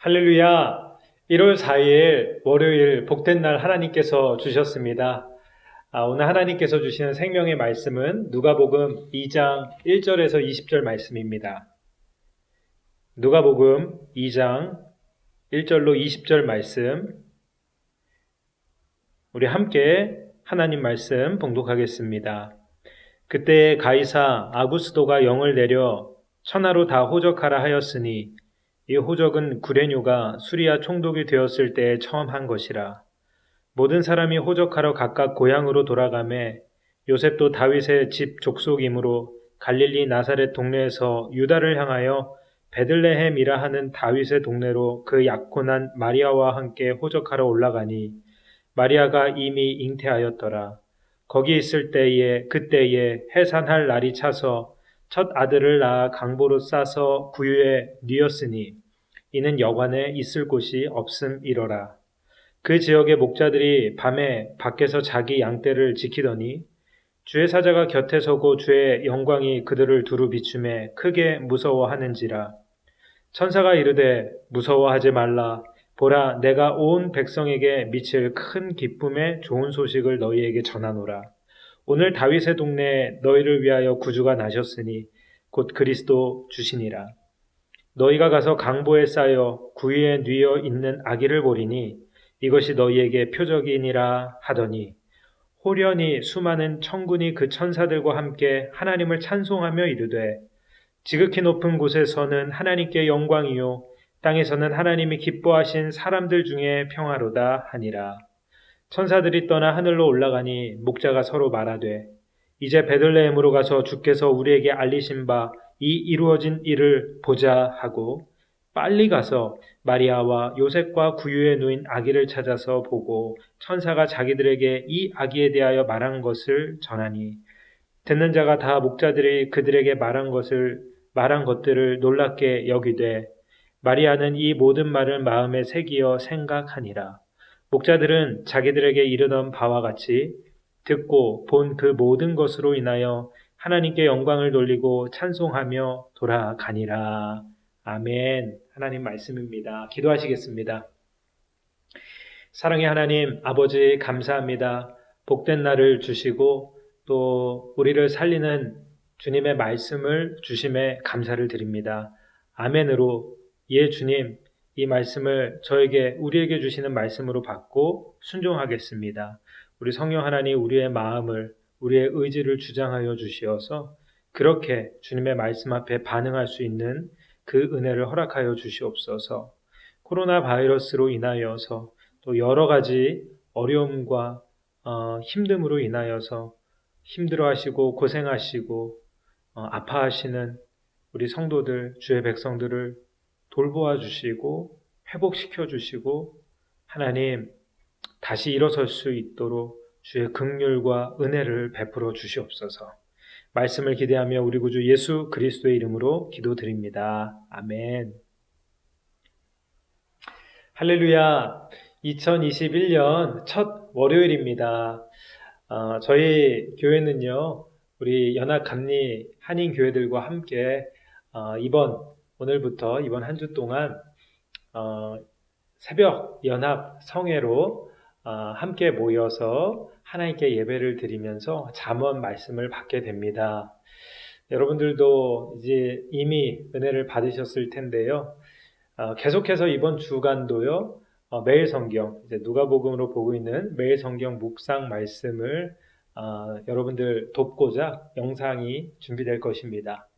할렐루야! 1월 4일 월요일 복된 날 하나님께서 주셨습니다. 오늘 하나님께서 주시는 생명의 말씀은 누가복음 2장 1절에서 20절 말씀입니다. 누가복음 2장 1절로 20절 말씀, 우리 함께 하나님 말씀 봉독하겠습니다. 그때 가이사 아구스도가 영을 내려 천하로 다 호적하라 하였으니 이 호적은 구레뇨가 수리아 총독이 되었을 때에 처음 한 것이라. 모든 사람이 호적하러 각각 고향으로 돌아가매 요셉도 다윗의 집 족속이므로 갈릴리 나사렛 동네에서 유다를 향하여 베들레헴이라 하는 다윗의 동네로 그 약혼한 마리아와 함께 호적하러 올라가니 마리아가 이미 잉태하였더라. 거기 있을 때에 그때에 해산할 날이 차서 첫 아들을 낳아 강보로 싸서 구유에 뉘었으니 이는 여관에 있을 곳이 없음이러라. 그 지역의 목자들이 밤에 밖에서 자기 양떼를 지키더니 주의 사자가 곁에 서고 주의 영광이 그들을 두루 비추매 크게 무서워하는지라. 천사가 이르되 무서워하지 말라. 보라, 내가 온 백성에게 미칠 큰 기쁨의 좋은 소식을 너희에게 전하노라. 오늘 다윗의 동네에 너희를 위하여 구주가 나셨으니 곧 그리스도 주시니라. 너희가 가서 강보에 쌓여 구유에 뉘어 있는 아기를 보리니 이것이 너희에게 표적이니라 하더니 호련히 수많은 천군이 그 천사들과 함께 하나님을 찬송하며 이르되 지극히 높은 곳에서는 하나님께 영광이요 땅에서는 하나님이 기뻐하신 사람들 중에 평화로다 하니라. 천사들이 떠나 하늘로 올라가니 목자가 서로 말하되 이제 베들레헴으로 가서 주께서 우리에게 알리신 바 이 이루어진 일을 보자 하고 빨리 가서 마리아와 요셉과 구유에 누인 아기를 찾아서 보고 천사가 자기들에게 이 아기에 대하여 말한 것을 전하니 듣는 자가 다 목자들이 그들에게 말한 것들을 놀랍게 여기되 마리아는 이 모든 말을 마음에 새기어 생각하니라. 목자들은 자기들에게 이르던 바와 같이 듣고 본 그 모든 것으로 인하여 하나님께 영광을 돌리고 찬송하며 돌아가니라. 아멘. 하나님 말씀입니다. 기도하시겠습니다. 사랑의 하나님 아버지 감사합니다. 복된 날을 주시고 또 우리를 살리는 주님의 말씀을 주심에 감사를 드립니다. 아멘으로 예 주님, 이 말씀을 우리에게 주시는 말씀으로 받고 순종하겠습니다. 우리 성령 하나님 우리의 마음을 우리의 의지를 주장하여 주시어서 그렇게 주님의 말씀 앞에 반응할 수 있는 그 은혜를 허락하여 주시옵소서. 코로나 바이러스로 인하여서 또 여러 가지 어려움과 힘듦으로 인하여서 힘들어하시고 고생하시고 아파하시는 우리 성도들, 주의 백성들을 돌보아 주시고 회복시켜 주시고 하나님 다시 일어설 수 있도록 주의 긍휼과 은혜를 베풀어 주시옵소서. 말씀을 기대하며 우리 구주 예수 그리스도의 이름으로 기도드립니다. 아멘. 할렐루야. 2021년 첫 월요일입니다. 저희 교회는요, 우리 연합감리 한인교회들과 함께 오늘부터 이번 한 주 동안 새벽 연합 성회로 함께 모여서 하나님께 예배를 드리면서 잠언 말씀을 받게 됩니다. 여러분들도 이제 이미 은혜를 받으셨을 텐데요. 계속해서 이번 주간도요, 매일 성경, 이제 누가복음으로 보고 있는 매일 성경 묵상 말씀을 여러분들 돕고자 영상이 준비될 것입니다.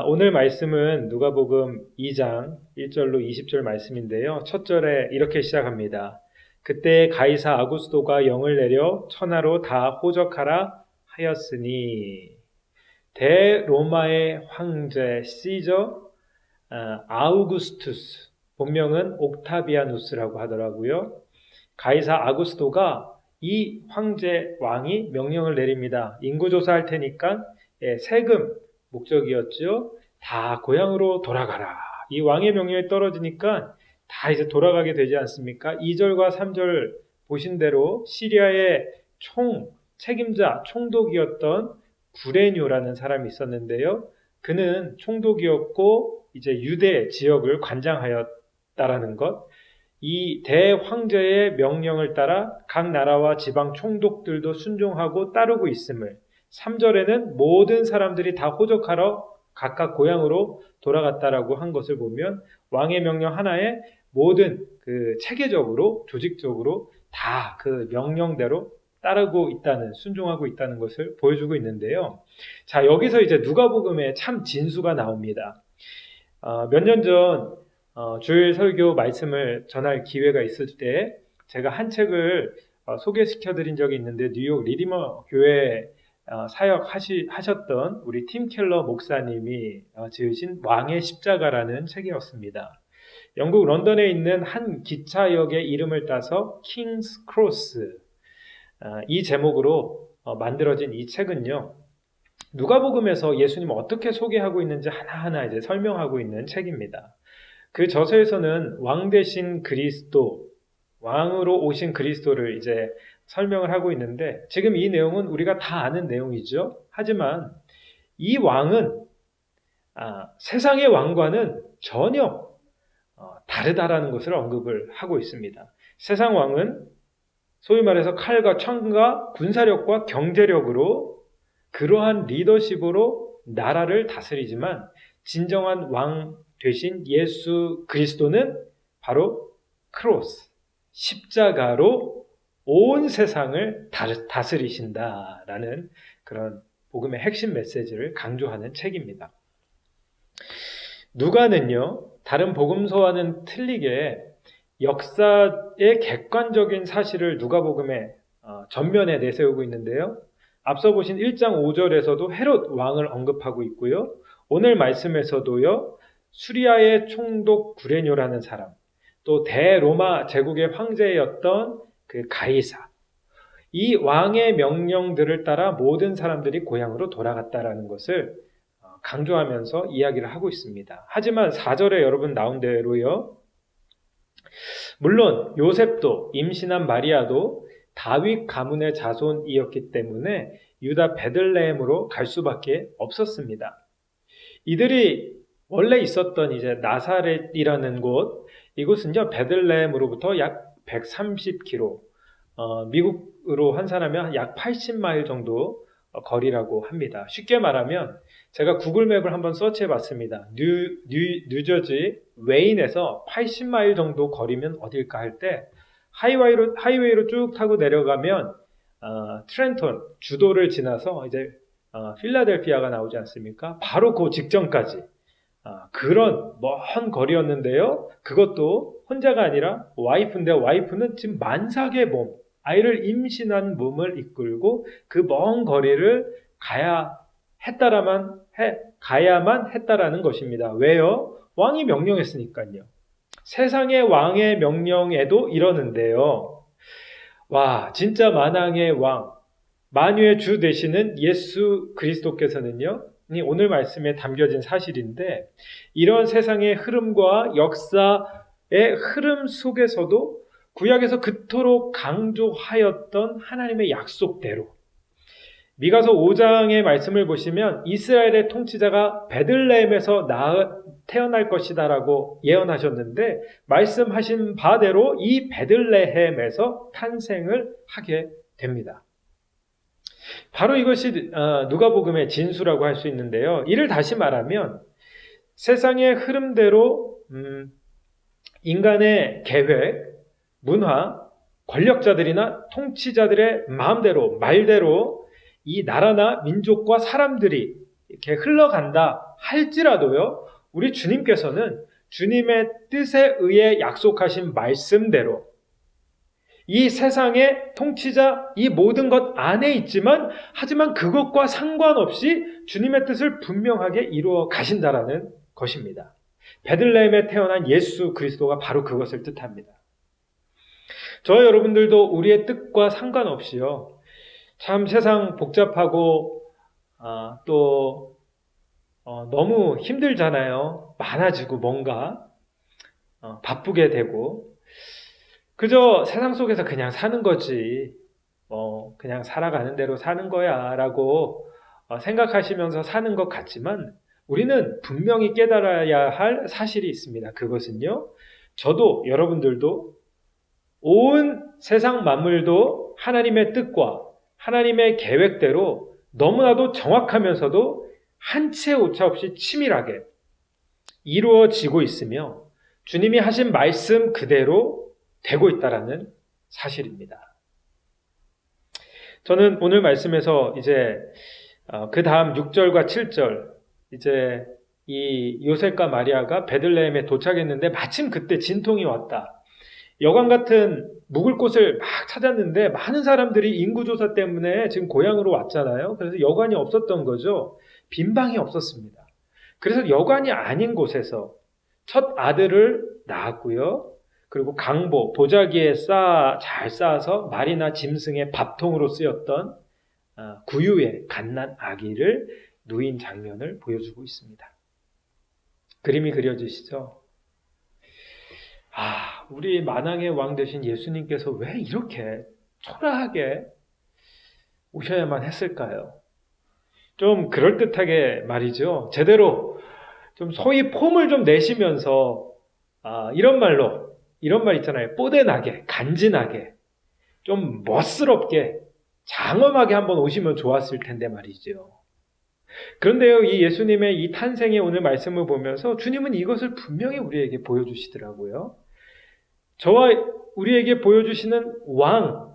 오늘 말씀은 누가복음 2장 1절로 20절 말씀인데요. 첫 절에 이렇게 시작합니다. 그때 가이사 아구스도가 영을 내려 천하로 다 호적하라 하였으니 대로마의 황제 시저 아우구스투스, 본명은 옥타비아누스라고 하더라고요. 가이사 아구스도가 이 황제 왕이 명령을 내립니다. 인구조사할 테니까 세금 목적이었죠. 다 고향으로 돌아가라. 이 왕의 명령이 떨어지니까 다 이제 돌아가게 되지 않습니까? 2절과 3절 보신 대로 시리아의 책임자, 총독이었던 구레뇨라는 사람이 있었는데요. 그는 총독이었고 이제 유대 지역을 관장하였던 있다라는 것, 이 대황제의 명령을 따라 각 나라와 지방 총독들도 순종하고 따르고 있음을, 3절에는 모든 사람들이 다 호적하러 각각 고향으로 돌아갔다라고 한 것을 보면 왕의 명령 하나에 모든 그 체계적으로 조직적으로 다 그 명령대로 따르고 있다는, 순종하고 있다는 것을 보여주고 있는데요. 자, 여기서 이제 누가복음의 참 진수가 나옵니다. 몇 년 전 주일 설교 말씀을 전할 기회가 있을 때 제가 한 책을 소개시켜 드린 적이 있는데, 뉴욕 리디머 교회 사역하셨던 우리 팀 켈러 목사님이 지으신 왕의 십자가라는 책이었습니다. 영국 런던에 있는 한 기차역의 이름을 따서 킹스 크로스, 이 제목으로 만들어진 이 책은요, 누가복음에서 예수님을 어떻게 소개하고 있는지 하나하나 이제 설명하고 있는 책입니다. 그 저서에서는 왕 대신 그리스도, 왕으로 오신 그리스도를 이제 설명을 하고 있는데, 지금 이 내용은 우리가 다 아는 내용이죠. 하지만 이 왕은 세상의 왕과는 전혀 다르다라는 것을 언급을 하고 있습니다. 세상 왕은 소위 말해서 칼과 창과 군사력과 경제력으로, 그러한 리더십으로 나라를 다스리지만, 진정한 왕 되신 예수 그리스도는 바로 크로스, 십자가로 온 세상을 다스리신다라는 그런 복음의 핵심 메시지를 강조하는 책입니다. 누가는요, 다른 복음서와는 틀리게 역사의 객관적인 사실을 누가복음에 전면에 내세우고 있는데요. 앞서 보신 1장 5절에서도 헤롯 왕을 언급하고 있고요. 오늘 말씀에서도요, 수리아의 총독 구레뇨라는 사람, 또 대로마 제국의 황제였던 그 가이사, 이 왕의 명령들을 따라 모든 사람들이 고향으로 돌아갔다라는 것을 강조하면서 이야기를 하고 있습니다. 하지만 4절에 여러분 나온 대로요, 물론 요셉도, 임신한 마리아도 다윗 가문의 자손이었기 때문에 유다 베들레헴으로 갈 수밖에 없었습니다. 이들이 원래 있었던 이제 나사렛이라는 곳, 이곳은요 베들레헴으로부터 약 130km, 미국으로 환산하면 약 80마일 정도 거리라고 합니다. 쉽게 말하면 제가 구글맵을 한번 서치해 봤습니다. 뉴저지 웨인에서 80마일 정도 거리면 어딜까 할 때 하이웨이로 쭉 타고 내려가면 트렌턴, 주도를 지나서 이제 필라델피아가 나오지 않습니까? 바로 그 직전까지 그런 먼 거리였는데요. 그것도 혼자가 아니라 와이프인데, 와이프는 지금 만삭의 몸, 아이를 임신한 몸을 이끌고 그 먼 거리를 가야만 했다라는 것입니다. 왜요? 왕이 명령했으니까요. 세상의 왕의 명령에도 이러는데요. 와, 진짜 만왕의 왕, 만유의 주 되시는 예수 그리스도께서는요, 오늘 말씀에 담겨진 사실인데, 이런 세상의 흐름과 역사의 흐름 속에서도 구약에서 그토록 강조하였던 하나님의 약속대로, 미가서 5장의 말씀을 보시면 이스라엘의 통치자가 베들레헴에서 태어날 것이다라고 예언하셨는데, 말씀하신 바대로 이 베들레헴에서 탄생을 하게 됩니다. 바로 이것이 누가복음의 진수라고 할 수 있는데요. 이를 다시 말하면 세상의 흐름대로 인간의 계획, 문화, 권력자들이나 통치자들의 마음대로, 말대로 이 나라나 민족과 사람들이 이렇게 흘러간다 할지라도요, 우리 주님께서는 주님의 뜻에 의해 약속하신 말씀대로 이 세상의 통치자, 이 모든 것 안에 있지만, 하지만 그것과 상관없이 주님의 뜻을 분명하게 이루어 가신다라는 것입니다. 베들레헴에 태어난 예수 그리스도가 바로 그것을 뜻합니다. 저 여러분들도 우리의 뜻과 상관없이요, 참 세상 복잡하고 또 너무 힘들잖아요. 많아지고 뭔가 바쁘게 되고, 그저 세상 속에서 그냥 사는 거지, 그냥 살아가는 대로 사는 거야 라고 생각하시면서 사는 것 같지만, 우리는 분명히 깨달아야 할 사실이 있습니다. 그것은요, 저도 여러분들도 온 세상 만물도 하나님의 뜻과 하나님의 계획대로 너무나도 정확하면서도 한 치의 오차 없이 치밀하게 이루어지고 있으며 주님이 하신 말씀 그대로 되고 있다라는 사실입니다. 저는 오늘 말씀에서 이제 그 다음 6절과 7절 이제 이 요셉과 마리아가 베들레헴에 도착했는데 마침 그때 진통이 왔다. 여관 같은 묵을 곳을 막 찾았는데 많은 사람들이 인구조사 때문에 지금 고향으로 왔잖아요. 그래서 여관이 없었던 거죠. 빈방이 없었습니다. 그래서 여관이 아닌 곳에서 첫 아들을 낳았고요. 그리고 강보, 보자기에 잘 쌓아서 말이나 짐승의 밥통으로 쓰였던 구유의 갓난 아기를 누인 장면을 보여주고 있습니다. 그림이 그려지시죠? 우리 만왕의 왕 되신 예수님께서 왜 이렇게 초라하게 오셔야만 했을까요? 좀 그럴듯하게 말이죠. 제대로 좀 소위 폼을 좀 내시면서 이런 말 있잖아요. 뽀대나게, 간지나게, 좀 멋스럽게, 장엄하게 한번 오시면 좋았을 텐데 말이죠. 그런데요, 이 예수님의 이 탄생의 오늘 말씀을 보면서 주님은 이것을 분명히 우리에게 보여주시더라고요. 저와 우리에게 보여주시는 왕,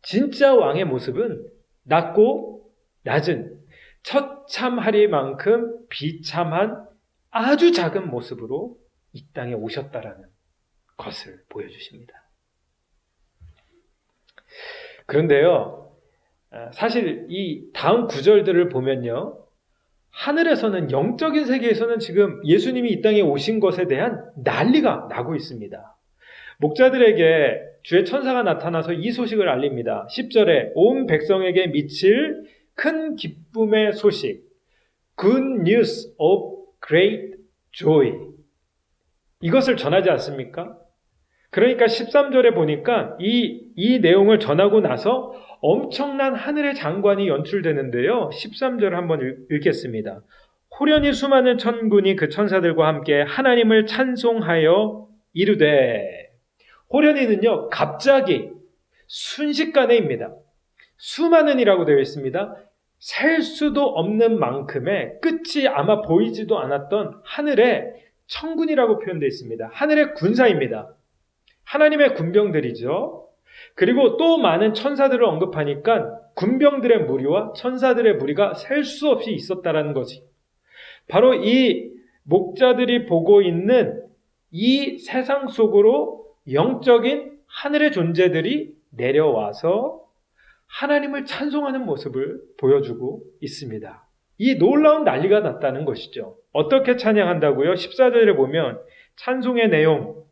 진짜 왕의 모습은 낮고 낮은 처참하리만큼 비참한 아주 작은 모습으로 이 땅에 오셨다라는 것을 보여주십니다. 그런데요, 사실 이 다음 구절들을 보면요, 하늘에서는 영적인 세계에서는 지금 예수님이 이 땅에 오신 것에 대한 난리가 나고 있습니다. 목자들에게 주의 천사가 나타나서 이 소식을 알립니다. 10절에 온 백성에게 미칠 큰 기쁨의 소식, Good news of great joy, 이것을 전하지 않습니까? 그러니까 13절에 보니까 이 내용을 전하고 나서 엄청난 하늘의 장관이 연출되는데요. 13절을 한번 읽겠습니다. 호련히 수많은 천군이 그 천사들과 함께 하나님을 찬송하여 이르되, 호련히는요, 갑자기 순식간에입니다. 수많은이라고 되어 있습니다. 셀 수도 없는 만큼의 끝이 아마 보이지도 않았던 하늘의 천군이라고 표현되어 있습니다. 하늘의 군사입니다. 하나님의 군병들이죠. 그리고 또 많은 천사들을 언급하니까 군병들의 무리와 천사들의 무리가 셀 수 없이 있었다라는 것이, 바로 이 목자들이 보고 있는 이 세상 속으로 영적인 하늘의 존재들이 내려와서 하나님을 찬송하는 모습을 보여주고 있습니다. 이 놀라운 난리가 났다는 것이죠. 어떻게 찬양한다고요? 14절에 보면 찬송의 내용,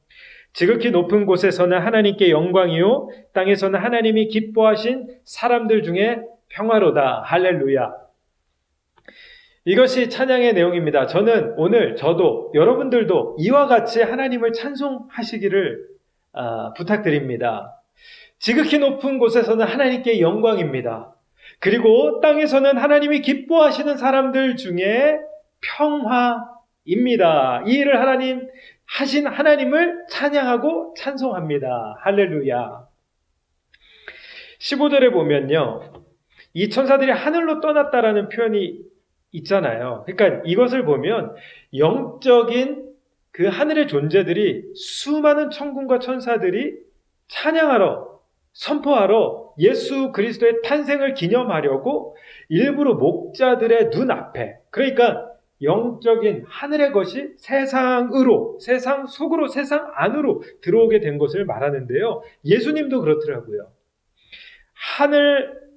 지극히 높은 곳에서는 하나님께 영광이요, 땅에서는 하나님이 기뻐하신 사람들 중에 평화로다. 할렐루야. 이것이 찬양의 내용입니다. 저는 오늘 저도 여러분들도 이와 같이 하나님을 찬송하시기를 부탁드립니다. 지극히 높은 곳에서는 하나님께 영광입니다. 그리고 땅에서는 하나님이 기뻐하시는 사람들 중에 평화입니다. 이 일을 하신 하나님을 찬양하고 찬송합니다. 할렐루야. 15절에 보면요, 이 천사들이 하늘로 떠났다라는 표현이 있잖아요. 그러니까 이것을 보면 영적인 그 하늘의 존재들이, 수많은 천군과 천사들이 찬양하러, 선포하러 예수 그리스도의 탄생을 기념하려고 일부러 목자들의 눈앞에, 그러니까 영적인 하늘의 것이 세상으로, 세상 속으로, 세상 안으로 들어오게 된 것을 말하는데요. 예수님도 그렇더라고요.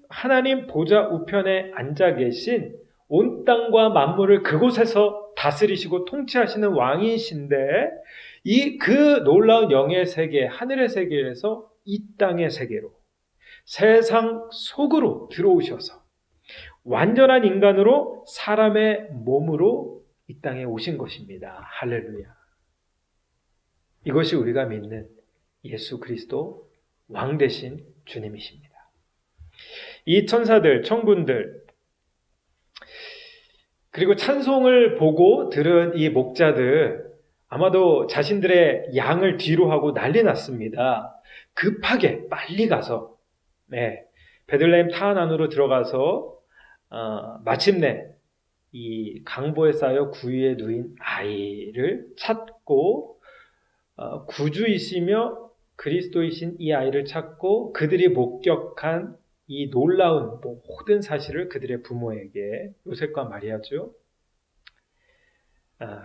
하나님 보좌 우편에 앉아 계신 온 땅과 만물을 그곳에서 다스리시고 통치하시는 왕이신데, 그 놀라운 영의 세계, 하늘의 세계에서 이 땅의 세계로, 세상 속으로 들어오셔서 완전한 인간으로 사람의 몸으로 이 땅에 오신 것입니다. 할렐루야. 이것이 우리가 믿는 예수 그리스도 왕 되신 주님이십니다. 이 천사들, 천군들, 그리고 찬송을 보고 들은 이 목자들, 아마도 자신들의 양을 뒤로 하고 난리 났습니다. 급하게 빨리 가서 베들레헴 타운 안으로 들어가서 마침내 이 강보에 쌓여 구유에 누인 아이를 찾고 구주이시며 그리스도이신 이 아이를 찾고 그들이 목격한 이 놀라운 모든 사실을 그들의 부모에게 요셉과 마리아죠.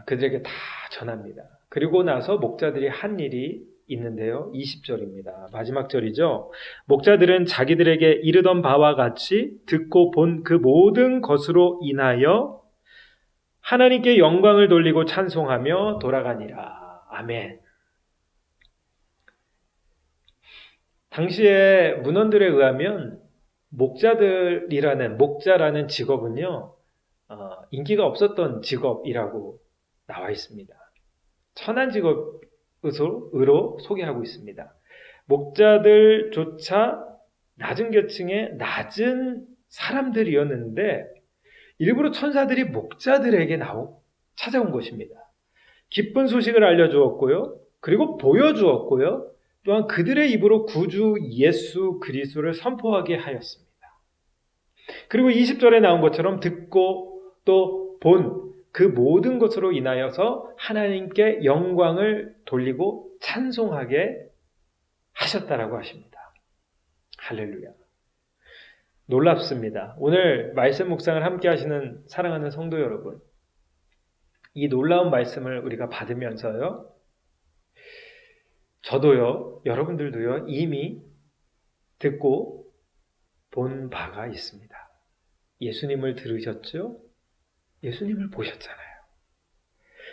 그들에게 다 전합니다. 그리고 나서 목자들이 한 일이 있는데요. 20절입니다. 마지막 절이죠. 목자들은 자기들에게 이르던 바와 같이 듣고 본 그 모든 것으로 인하여 하나님께 영광을 돌리고 찬송하며 돌아가니라. 아멘. 당시에 문헌들에 의하면 목자라는 직업은요, 인기가 없었던 직업이라고 나와 있습니다. 천한 직업으로 소개하고 있습니다. 목자들조차 낮은 계층의 낮은 사람들이었는데 일부러 천사들이 목자들에게 찾아온 것입니다. 기쁜 소식을 알려주었고요. 그리고 보여주었고요. 또한 그들의 입으로 구주 예수 그리스도를 선포하게 하였습니다. 그리고 20절에 나온 것처럼 듣고 또 본 그 모든 것으로 인하여서 하나님께 영광을 돌리고 찬송하게 하셨다라고 하십니다. 할렐루야. 놀랍습니다. 오늘 말씀 묵상을 함께 하시는 사랑하는 성도 여러분, 이 놀라운 말씀을 우리가 받으면서요, 저도요, 여러분들도요, 이미 듣고 본 바가 있습니다. 예수님을 들으셨죠? 예수님을 보셨잖아요.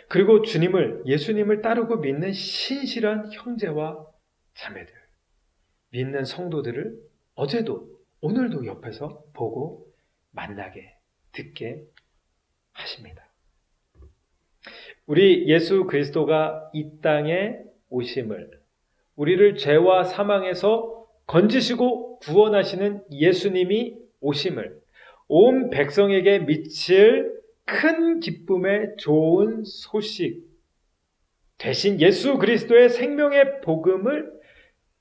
그리고 예수님을 따르고 믿는 신실한 형제와 자매들, 믿는 성도들을 어제도, 오늘도 옆에서 보고 만나게, 듣게 하십니다. 우리 예수 그리스도가 이 땅에 오심을, 우리를 죄와 사망에서 건지시고 구원하시는 예수님이 오심을 온 백성에게 미칠 큰 기쁨의 좋은 소식 대신 예수 그리스도의 생명의 복음을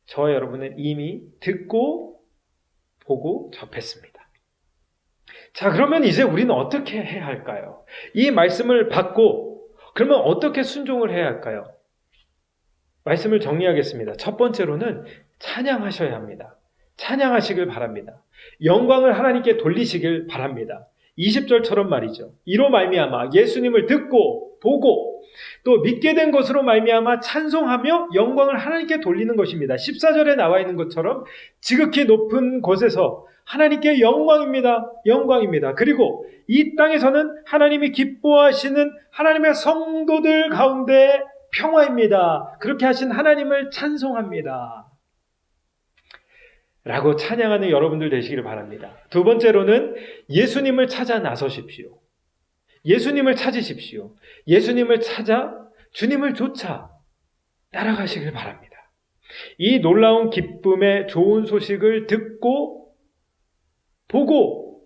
저와 여러분은 이미 듣고 보고 접했습니다. 자, 그러면 이제 우리는 어떻게 해야 할까요? 이 말씀을 받고 그러면 어떻게 순종을 해야 할까요? 말씀을 정리하겠습니다. 첫 번째로는 찬양하셔야 합니다. 찬양하시길 바랍니다. 영광을 하나님께 돌리시길 바랍니다. 20절처럼 말이죠. 이로 말미암아 예수님을 듣고 보고 또 믿게 된 것으로 말미암아 찬송하며 영광을 하나님께 돌리는 것입니다. 14절에 나와 있는 것처럼 지극히 높은 곳에서 하나님께 영광입니다. 영광입니다. 그리고 이 땅에서는 하나님이 기뻐하시는 하나님의 성도들 가운데 평화입니다. 그렇게 하신 하나님을 찬송합니다. 라고 찬양하는 여러분들 되시기를 바랍니다. 두 번째로는 예수님을 찾아 나서십시오. 예수님을 찾으십시오. 예수님을 찾아 주님을 쫓아 따라가시길 바랍니다. 이 놀라운 기쁨의 좋은 소식을 듣고 보고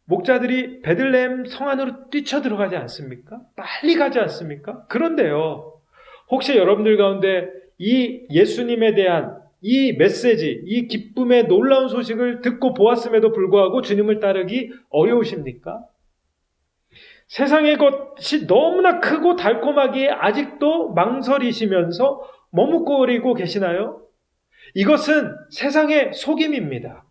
목자들이 베들레헴 성 안으로 뛰쳐들어가지 않습니까? 빨리 가지 않습니까? 그런데요, 혹시 여러분들 가운데 이 예수님에 대한 이 메시지, 이 기쁨의 놀라운 소식을 듣고 보았음에도 불구하고 주님을 따르기 어려우십니까? 세상의 것이 너무나 크고 달콤하기에 아직도 망설이시면서 머뭇거리고 계시나요? 이것은 세상의 속임입니다.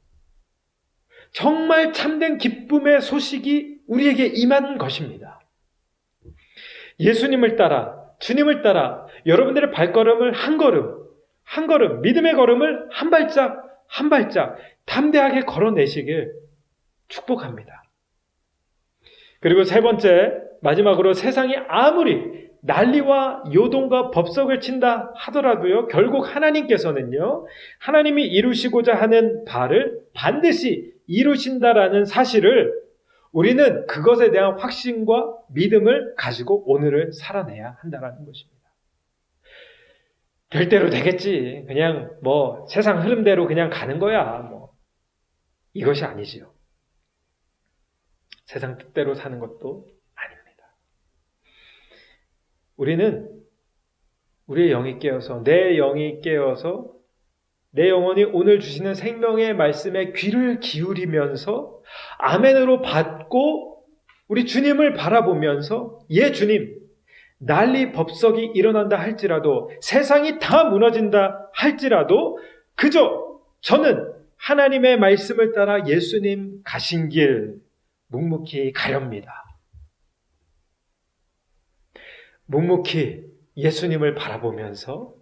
정말 참된 기쁨의 소식이 우리에게 임한 것입니다. 예수님을 따라, 주님을 따라 여러분들의 발걸음을 한 걸음, 믿음의 걸음을 한 발짝 담대하게 걸어내시길 축복합니다. 그리고 세 번째, 마지막으로 세상이 아무리 난리와 요동과 법석을 친다 하더라도요, 결국 하나님께서는요, 하나님이 이루시고자 하는 바를 반드시 이루신다라는 사실을 우리는 그것에 대한 확신과 믿음을 가지고 오늘을 살아내야 한다는 것입니다. 될 대로 되겠지. 그냥 세상 흐름대로 그냥 가는 거야. 이것이 아니지요. 세상 뜻대로 사는 것도 아닙니다. 우리는 우리의 영이 깨어서, 내 영이 깨어서 내 영혼이 오늘 주시는 생명의 말씀에 귀를 기울이면서 아멘으로 받고 우리 주님을 바라보면서, 예 주님, 난리 법석이 일어난다 할지라도, 세상이 다 무너진다 할지라도 그저 저는 하나님의 말씀을 따라 예수님 가신 길 묵묵히 가렵니다. 묵묵히 예수님을 바라보면서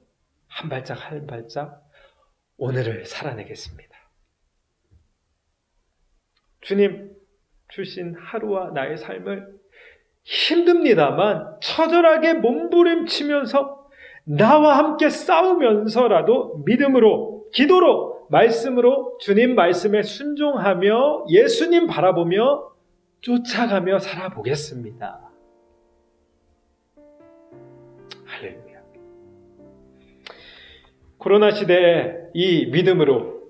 한 발짝 한 발짝 오늘을 살아내겠습니다. 주님 주신 하루와 나의 삶을 힘듭니다만 처절하게 몸부림치면서 나와 함께 싸우면서라도 믿음으로, 기도로, 말씀으로 주님 말씀에 순종하며 예수님 바라보며 쫓아가며 살아보겠습니다. 할렐루야. 코로나 시대에 이 믿음으로,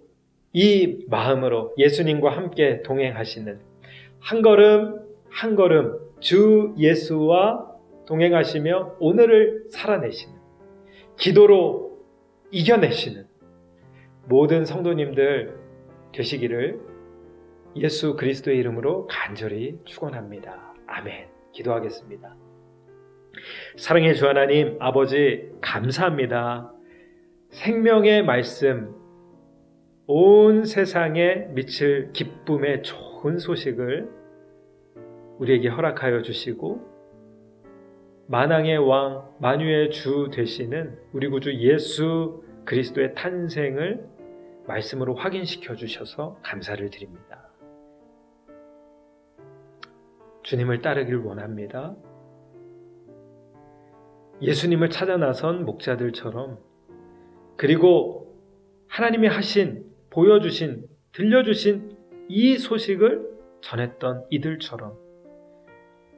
이 마음으로 예수님과 함께 동행하시는, 한 걸음 한 걸음 주 예수와 동행하시며 오늘을 살아내시는, 기도로 이겨내시는 모든 성도님들 되시기를 예수 그리스도의 이름으로 간절히 축원합니다. 아멘. 기도하겠습니다. 사랑의 주 하나님, 아버지 감사합니다. 생명의 말씀, 온 세상에 미칠 기쁨의 좋은 소식을 우리에게 허락하여 주시고, 만왕의 왕, 만유의 주 되시는 우리 구주 예수 그리스도의 탄생을 말씀으로 확인시켜 주셔서 감사를 드립니다. 주님을 따르길 원합니다. 예수님을 찾아 나선 목자들처럼, 그리고 하나님이 하신, 보여주신, 들려주신 이 소식을 전했던 이들처럼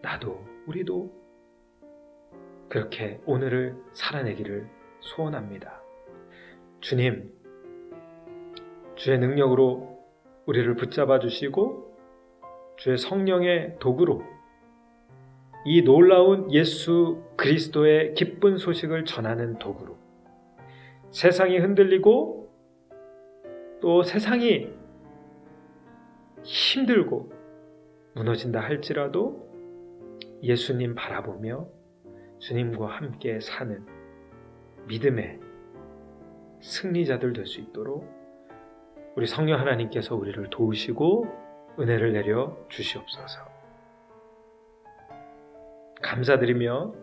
나도, 우리도 그렇게 오늘을 살아내기를 소원합니다. 주님, 주의 능력으로 우리를 붙잡아 주시고 주의 성령의 도구로 이 놀라운 예수 그리스도의 기쁜 소식을 전하는 도구로, 세상이 흔들리고 또 세상이 힘들고 무너진다 할지라도 예수님 바라보며 주님과 함께 사는 믿음의 승리자들 될 수 있도록 우리 성령 하나님께서 우리를 도우시고 은혜를 내려 주시옵소서. 감사드리며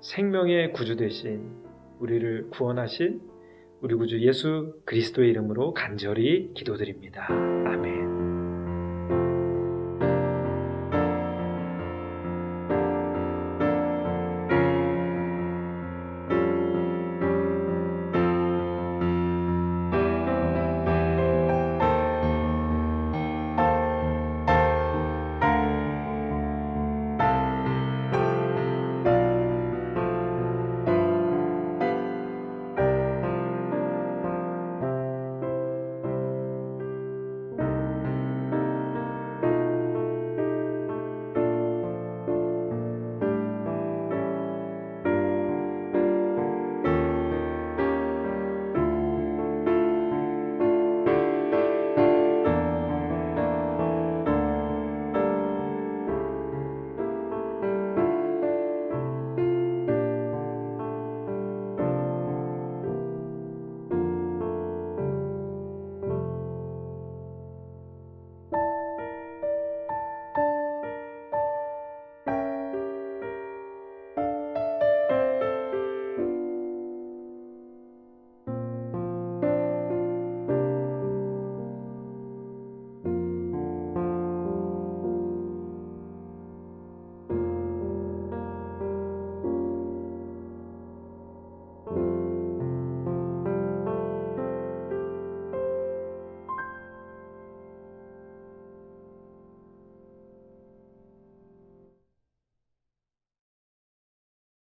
생명의 구주 되신 우리를 구원하신 우리 구주 예수 그리스도의 이름으로 간절히 기도드립니다. 아멘.